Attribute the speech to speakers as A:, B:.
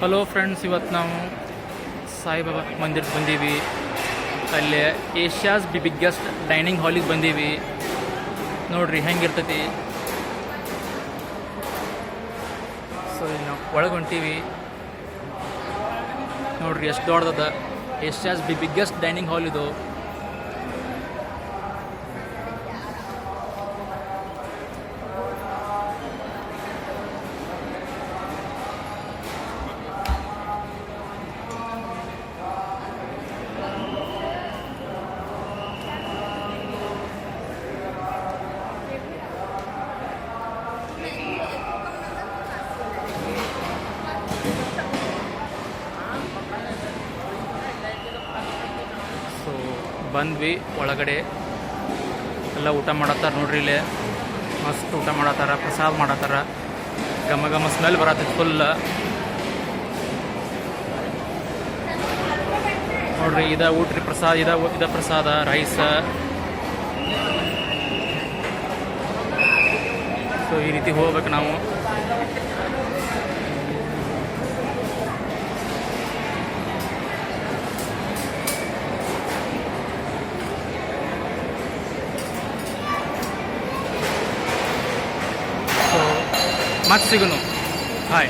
A: Hello friends, ಇವತ್ತು ನಾವು ಸಾಯಿಬಾಬಾ ಮಂದಿರಕ್ಕೆ ಬಂದೀವಿ. ಅಲ್ಲಿ ಏಷ್ಯಾಸ್ ಬಿಗ್ಗೆಸ್ಟ್ ಡೈನಿಂಗ್ ಹಾಲಿಗೆ ಬಂದೀವಿ. ನೋಡ್ರಿ ಹೆಂಗಿರ್ತೈತಿ. ಸೊ ಇಲ್ಲಿ ನಾವು ಒಳಗೆ ಹೊಂಟೀವಿ. ನೋಡ್ರಿ ಎಷ್ಟು ದೊಡ್ಡದ ಏಷ್ಯಾಸ್ ಬಿಗ್ಗೆಸ್ಟ್ ಡೈನಿಂಗ್ ಹಾಲ್ ಇದು. ಸೊ ಬಂದ್ವಿ ಒಳಗಡೆ. ಎಲ್ಲ ಊಟ ಮಾಡತ್ತಾರ ನೋಡ್ರಿ. ಇಲ್ಲೇ ಮಸ್ತ್ ಊಟ ಮಾಡತ್ತಾರ, ಪ್ರಸಾದ ಮಾಡತ್ತಾರ. ಘಮ ಘಮ ಸ್ಮೆಲ್ ಬರತ್ತೈತಿ ಫುಲ್. ನೋಡ್ರಿ ಊಟ್ರಿ ಪ್ರಸಾದ, ಇದ ಪ್ರಸಾದ ರೈಸ್. ಸೊ ಈ ರೀತಿ ಹೋಗ್ಬೇಕು ನಾವು. ಮತ್ತೆ ಸಿಗೋನು. ಹಾಯ್.